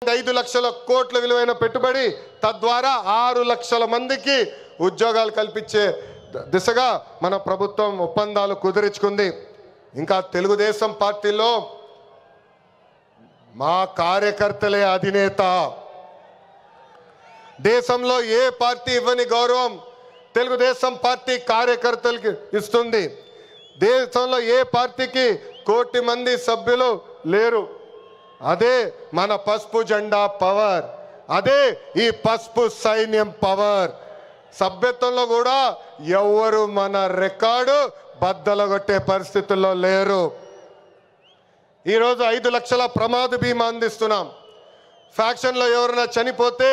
5 లక్షల కోట్ల విలువైన పెట్టుబడి తద్వారా 6 లక్షల మందికి ఉద్యోగాలు కల్పించే దిశగా మన ప్రభుత్వం ఒప్పందాలు కుదిరించుకుంది. ఇంకా తెలుగుదేశం పార్టీలో మా కార్యకర్తలే అధినేత. దేశంలో ఏ పార్టీ ఇవ్వని గౌరవం తెలుగుదేశం పార్టీ కార్యకర్తలకి ఇస్తుంది. దేశంలో ఏ పార్టీకి 1 కోటి మంది సభ్యులు లేరు. అదే మన పసుపు జెండా పవర్, అదే ఈ పసుపు సైన్యం పవర్. సభ్యత్వంలో కూడా ఎవరు మన రికార్డు బద్దలగొట్టే పరిస్థితుల్లో లేరు. ఈరోజు 5 లక్షల ప్రమాద బీమా అందిస్తున్నాం. ఫ్యాక్షన్లో ఎవరైనా చనిపోతే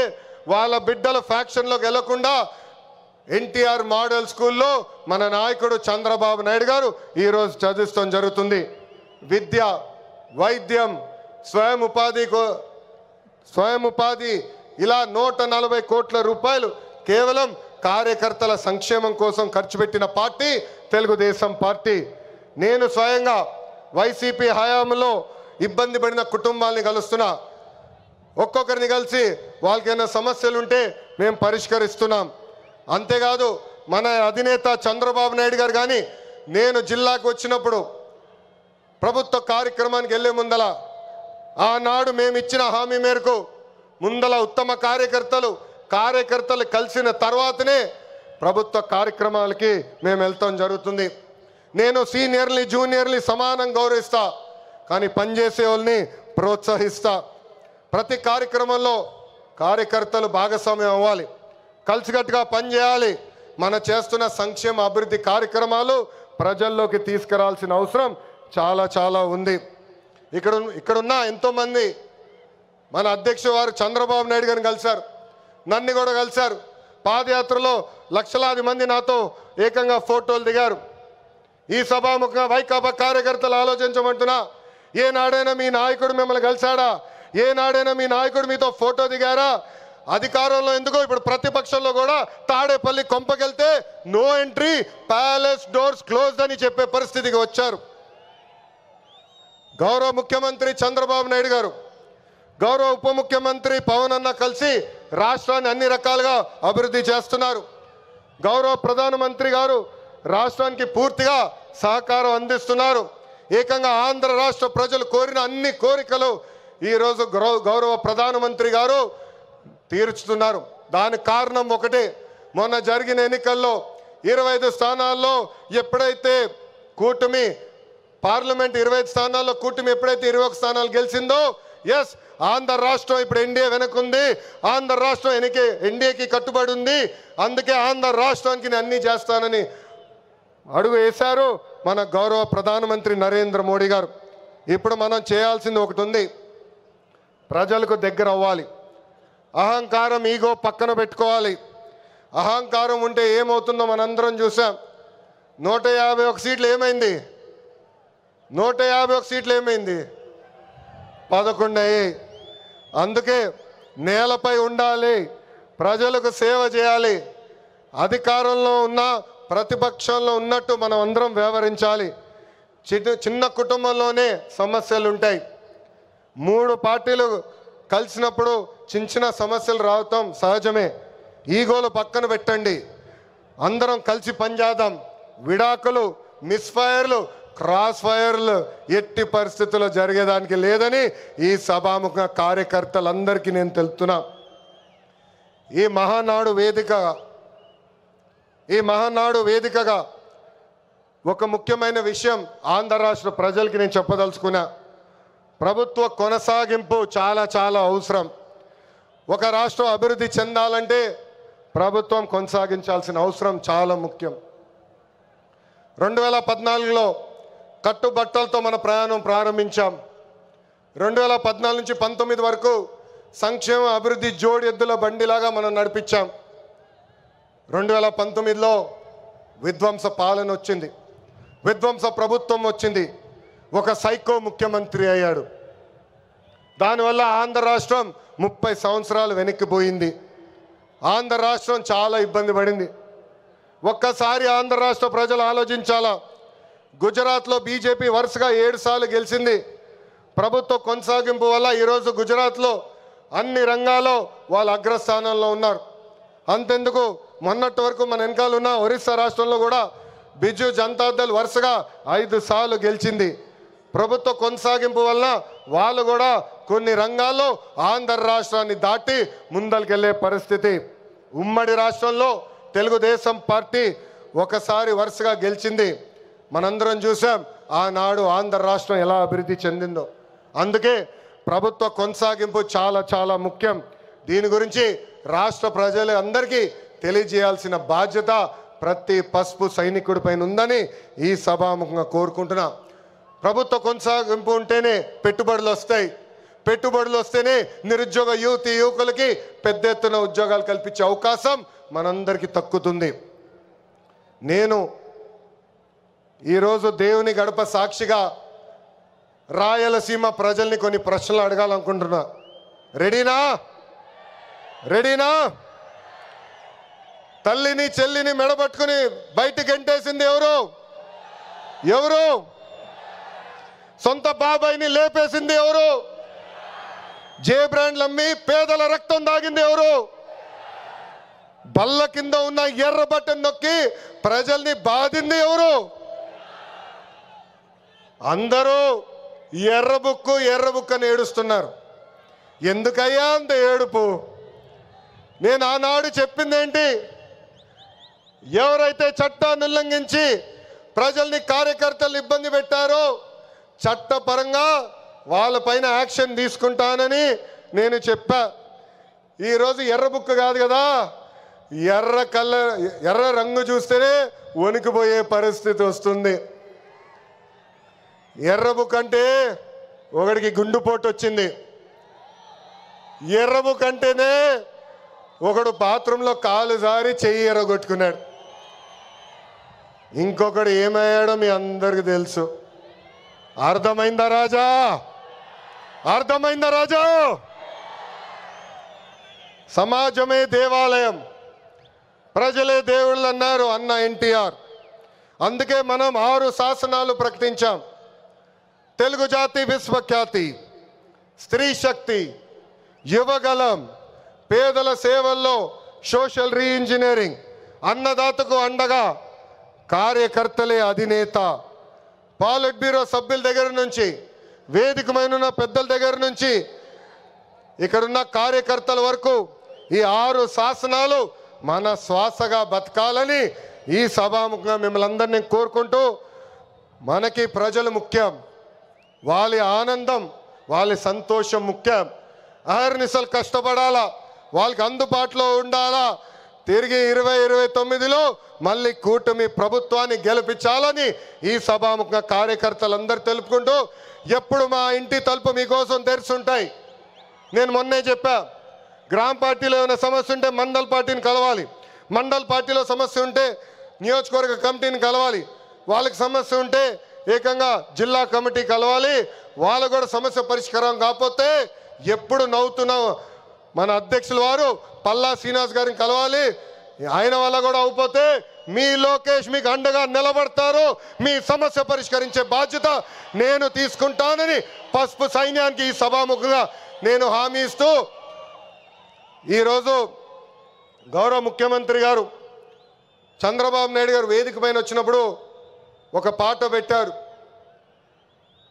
వాళ్ళ బిడ్డల ఫ్యాక్షన్లోకి వెళ్లకుండా ఎన్టీఆర్ మోడల్ స్కూల్లో మన నాయకుడు చంద్రబాబు నాయుడు గారు ఈరోజు చదివిస్తాం జరుగుతుంది. విద్య, వైద్యం, స్వయం ఉపాధి ఇలా 140 కోట్ల రూపాయలు కేవలం కార్యకర్తల సంక్షేమం కోసం ఖర్చు పెట్టిన పార్టీ తెలుగుదేశం పార్టీ. నేను స్వయంగా వైసీపీ హయాంలో ఇబ్బంది పడిన కుటుంబాలని కలుస్తున్నా. ఒక్కొక్కరిని కలిసి వాళ్ళకైనా సమస్యలు ఉంటే మేము పరిష్కరిస్తున్నాం. అంతేకాదు మన అధినేత చంద్రబాబు నాయుడు గారు కానీ నేను జిల్లాకు వచ్చినప్పుడు ప్రభుత్వ కార్యక్రమానికి వెళ్ళే ముందల ఆనాడు మేము ఇచ్చిన హామీ మేరకు ముందల ఉత్తమ కార్యకర్తలు కలిసిన తర్వాతనే ప్రభుత్వ కార్యక్రమాలకి మేము వెళ్తాం జరుగుతుంది. నేను సీనియర్ని జూనియర్ని సమానం గౌరవిస్తా, కానీ పనిచేసే వాళ్ళని ప్రోత్సహిస్తా. ప్రతి కార్యక్రమంలో కార్యకర్తలు భాగస్వామ్యం అవ్వాలి, కలిసికట్టుగా పనిచేయాలి. మన చేస్తున్న సంక్షేమ అభివృద్ధి కార్యక్రమాలు ప్రజల్లోకి తీసుకురావాల్సిన అవసరం చాలా ఉంది. ఇక్కడున్న ఎంతోమంది మన అధ్యక్షుడు వారు చంద్రబాబు నాయుడు గారిని కలిశారు, నన్ను కూడా కలిశారు. పాదయాత్రలో లక్షలాది మంది నాతో ఏకంగా ఫోటోలు దిగారు. ఈ సభాముఖంగా వైకాపా కార్యకర్తలు ఆలోచించమంటున్నా, ఏనాడైనా మీ నాయకుడు మిమ్మల్ని కలిశాడా? ఏనాడైనా మీ నాయకుడు మీతో ఫోటో దిగారా? అధికారంలో ఎందుకో ఇప్పుడు ప్రతిపక్షంలో కూడా తాడేపల్లి కొంపకెళ్తే no entry, palace doors closed అని చెప్పే పరిస్థితికి వచ్చారు. గౌరవ ముఖ్యమంత్రి చంద్రబాబు నాయుడు గారు, గౌరవ ఉప ముఖ్యమంత్రి పవన్ అన్న కలిసి రాష్ట్రాన్ని అన్ని రకాలుగా అభివృద్ధి చేస్తున్నారు. గౌరవ ప్రధానమంత్రి గారు రాష్ట్రానికి పూర్తిగా సహకారం అందిస్తున్నారు. ఏకంగా ఆంధ్ర రాష్ట్ర ప్రజలు కోరిన అన్ని కోరికలు ఈరోజు గౌరవ ప్రధానమంత్రి గారు తీర్చుతున్నారు. దానికి కారణం ఒకటే, మొన్న జరిగిన ఎన్నికల్లో 25 స్థానాల్లో ఎప్పుడైతే కూటమి పార్లమెంట్ 25 స్థానాల్లో కూటమి ఎప్పుడైతే 21 స్థానాలు గెలిచిందో, ఎస్ ఆంధ్ర రాష్ట్రం ఇప్పుడు ఎన్డీఏ వెనకుంది, ఆంధ్ర రాష్ట్రం ఎన్డీఏకి కట్టుబడి ఉంది. అందుకే ఆంధ్ర రాష్ట్రానికి నేను అన్నీ చేస్తానని అడుగు వేశారు మన గౌరవ ప్రధానమంత్రి నరేంద్ర మోడీ గారు. ఇప్పుడు మనం చేయాల్సింది ఒకటి ఉంది, ప్రజలకు దగ్గర అవ్వాలి. అహంకారం, ఈగో పక్కన పెట్టుకోవాలి. అహంకారం ఉంటే ఏమవుతుందో మనందరం చూసాం. 151 సీట్లు ఏమైంది? 151 సీట్లు ఏమైంది? 11 అయ్యాయి. అందుకే నేలపై ఉండాలి, ప్రజలకు సేవ చేయాలి. అధికారంలో ఉన్న ప్రతిపక్షంలో ఉన్నట్టు మనం అందరం వ్యవహరించాలి. చిన్న కుటుంబంలోనే సమస్యలు ఉంటాయి. 3 పార్టీలు కలిసినప్పుడు చిన్న సమస్యలు రావటం సహజమే. ఈగోలు పక్కన పెట్టండి, అందరం కలిసి పనిచేద్దాం. విడాకులు, మిస్ఫైర్లు, క్రాస్ ఫైర్లు ఎట్టి పరిస్థితుల్లో జరిగేదానికి లేదని ఈ సభాముఖ కార్యకర్తలందరికీ నేను తెలుపుతున్నా. ఈ మహానాడు వేదికగా ఒక ముఖ్యమైన విషయం ఆంధ్ర రాష్ట్ర ప్రజలకి నేను చెప్పదలుచుకున్నా. ప్రభుత్వ కొనసాగింపు చాలా అవసరం. ఒక రాష్ట్రం అభివృద్ధి చెందాలంటే ప్రభుత్వం కొనసాగించాల్సిన అవసరం చాలా ముఖ్యం. 2014లో కట్టుబట్టలతో మన ప్రయాణం ప్రారంభించాం. 2014 నుంచి 19 వరకు సంక్షేమ అభివృద్ధి జోడి ఎద్దుల బండిలాగా మనం నడిపించాం. 2019లో విధ్వంస పాలన వచ్చింది, విధ్వంస ప్రభుత్వం వచ్చింది, ఒక సైకో ముఖ్యమంత్రి అయ్యాడు. దానివల్ల ఆంధ్ర రాష్ట్రం 30 సంవత్సరాలు వెనక్కిపోయింది. ఆంధ్ర రాష్ట్రం చాలా ఇబ్బంది పడింది. ఒక్కసారి ఆంధ్ర రాష్ట్ర ప్రజలు ఆలోచించాలా. గుజరాత్లో బీజేపీ వరుసగా 7 సార్లు గెలిచింది. ప్రభుత్వ కొనసాగింపు వల్ల ఈరోజు గుజరాత్లో అన్ని రంగాల్లో వాళ్ళు అగ్రస్థానంలో ఉన్నారు. అంతెందుకు, మొన్నటి వరకు మన వెనకాల ఉన్న ఒరిస్సా రాష్ట్రంలో కూడా బిజు జనతాదళ్ వరుసగా 5 సార్లు గెలిచింది. ప్రభుత్వ కొనసాగింపు వలన వాళ్ళు కూడా కొన్ని రంగాల్లో ఆంధ్ర రాష్ట్రాన్ని దాటి ముందరికెళ్లే పరిస్థితి. ఉమ్మడి రాష్ట్రంలో తెలుగుదేశం పార్టీ ఒకసారి వరుసగా గెలిచింది. మనందరం చూసాం ఆనాడు ఆంధ్ర రాష్ట్రం ఎలా అభివృద్ధి చెందిందో. అందుకే ప్రభుత్వ కొనసాగింపు చాలా చాలా ముఖ్యం. దీని గురించి రాష్ట్ర ప్రజలందరికీ తెలియజేయాల్సిన బాధ్యత ప్రతి పసుపు సైనికుడి పైన ఉందని ఈ సభాముఖంగా కోరుకుంటున్నా. ప్రభుత్వ కొనసాగింపు ఉంటేనే పెట్టుబడులు వస్తాయి. పెట్టుబడులు వస్తేనే నిరుద్యోగ యువకులకి పెద్ద ఎత్తున ఉద్యోగాలు కల్పించే అవకాశం మనందరికీ దక్కుతుంది. నేను ఈరోజు దేవుని గడప సాక్షిగా రాయలసీమ ప్రజల్ని కొన్ని ప్రశ్నలు అడగాలనుకుంటున్నా. రెడీనా? రెడీనా? తల్లిని చెల్లిని మెడబట్టుకుని బయటికి గంటేసింది ఎవరు? ఎవరు? సొంత బాబాయిని లేపేసింది ఎవరు? జే బ్రాండ్లు అమ్మి పేదల రక్తం దాగింది ఎవరు? బల్ల కింద ఉన్న ఎర్ర బటన్ నొక్కి ప్రజల్ని బాధింది ఎవరు? అందరూ ఎర్ర బుక్కు అని ఏడుస్తున్నారు. ఎందుకయ్యా అంత ఏడుపు? నేను ఆనాడు చెప్పింది ఏంటి? ఎవరైతే చట్టాన్ని ఉల్లంఘించి ప్రజల్ని కార్యకర్తలు ఇబ్బంది పెట్టారో చట్టపరంగా వాళ్ళపైన యాక్షన్ తీసుకుంటానని నేను చెప్పా. ఈరోజు ఎర్ర బుక్ కాదు కదా, ఎర్ర రంగు చూస్తేనే వణికిపోయే పరిస్థితి వస్తుంది. ఎర్ర బుక్ అంటే ఒకడికి గుండుపోటు వచ్చింది. ఎర్ర బుక్ అంటేనే ఒకడు బాత్రూంలో కాలు జారి చెయ్యి ఎర్రగొట్టుకున్నాడు. ఇంకొకడు ఏమయ్యాడో మీ అందరికి తెలుసు. అర్థమైందా రాజా? అర్థమైందా రాజా? సమాజమే దేవాలయం, ప్రజలే దేవుళ్ళు అన్నారు అన్న ఎన్టీఆర్. అందుకే మనం 6 శాసనాలు ప్రకటించాం. తెలుగు జాతి విశ్వఖ్యాతి, స్త్రీ శక్తి, యువగలం, పేదల సేవల్లో సోషల్ రీఇంజనీరింగ్, అన్నదాతకు అండగా కార్యకర్తలే అధినేత. పాలిట్ బ్యూరో సభ్యుల దగ్గర నుంచి, వేదికమైన పెద్దల దగ్గర నుంచి, ఇక్కడున్న కార్యకర్తల వరకు ఈ 6 శాసనాలు మన శ్వాసగా బతకాలని ఈ సభాముఖంగా మిమ్మల్ని అందరినీ కోరుకుంటూ, మనకి ప్రజలు ముఖ్యం, వాళ్ళ ఆనందం వాళ్ళ సంతోషం ముఖ్యం. అహర్నిశలు కష్టపడాలా, వాళ్ళకి అందుబాటులో ఉండాలా. తిరిగి 2029లో మళ్ళీ కూటమి ప్రభుత్వాన్ని గెలిపించాలని ఈ సభాముఖంగా కార్యకర్తలందరూ తెలుపుకుంటూ, ఎప్పుడు మా ఇంటి తలుపు మీకోసం తెరుచుంటాయి. నేను మొన్నే చెప్పా, గ్రామ పార్టీలో ఏమైనా సమస్య ఉంటే మండల్ పార్టీని కలవాలి, మండల్ పార్టీలో సమస్య ఉంటే నియోజకవర్గ కమిటీని కలవాలి, వాళ్ళకి సమస్య ఉంటే ఏకంగా జిల్లా కమిటీ కలవాలి. వాళ్ళు కూడా సమస్య పరిష్కారం కాకపోతే ఎప్పుడు నవ్వుతున్న మన అధ్యక్షుల వారు పల్లా శ్రీనివాస్ గారిని కలవాలి. ఆయన వల్ల కూడా అయిపోతే మీ లోకేష్ మీకు అండగా నిలబడతారు. మీ సమస్య పరిష్కరించే బాధ్యత నేను తీసుకుంటానని పసుపు సైన్యానికి ఈ సభాముఖంగా నేను హామీ ఇస్తూ, ఈరోజు గౌరవ ముఖ్యమంత్రి గారు చంద్రబాబు నాయుడు గారు వేదిక పైన వచ్చినప్పుడు ఒక పాట పెట్టారు.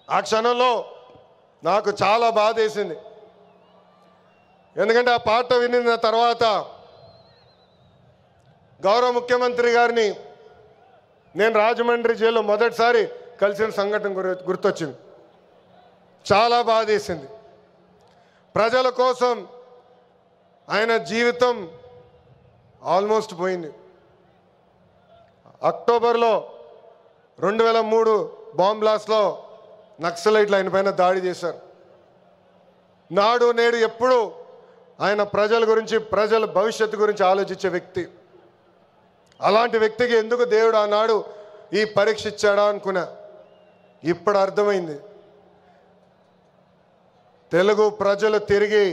ఆ క్షణంలో నాకు చాలా బాధ వేసింది. ఎందుకంటే ఆ పాట వినిన తర్వాత గౌరవ ముఖ్యమంత్రి గారిని నేను రాజమండ్రి జైల్లో మొదటిసారి కలిసిన సంఘటన గుర్తొచ్చింది. చాలా బాధ వేసింది. ప్రజల కోసం ఆయన జీవితం ఆల్మోస్ట్ పోయింది. అక్టోబర్లో 2003 బాంబ్ బ్లాస్ట్లో నక్సలైట్లు ఆయన పైన దాడి చేశారు. నాడు నేడు ఎప్పుడు ఆయన ప్రజల గురించి, ప్రజల భవిష్యత్తు గురించి ఆలోచించే వ్యక్తి. అలాంటి వ్యక్తికి ఎందుకు దేవుడు ఆనాడు ఈ పరీక్ష ఇచ్చాడా అనుకున్నా. ఇప్పుడు అర్థమైంది. తెలుగు ప్రజలు తిరిగి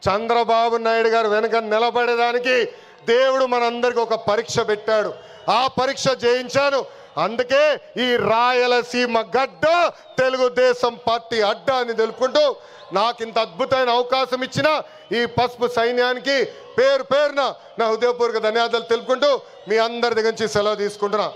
చంద్రబాబు నాయుడు గారు వెనక నిలబడేదానికి దేవుడు మనందరికీ ఒక పరీక్ష పెట్టాడు. ఆ పరీక్ష జయించాను. అందుకే ఈ రాయలసీమ గడ్డ తెలుగుదేశం పార్టీ అడ్డా అని తెలుపుకుంటూ నాకు ఇంత అద్భుతమైన అవకాశం ఇచ్చిన ఈ పసుపు సైన్యానికి పేరు పేరున నా హృదయపూర్వక ధన్యవాదాలు తెలుపుకుంటూ మీ అందరి దగ్గర నుంచి సెలవు తీసుకుంటున్నా.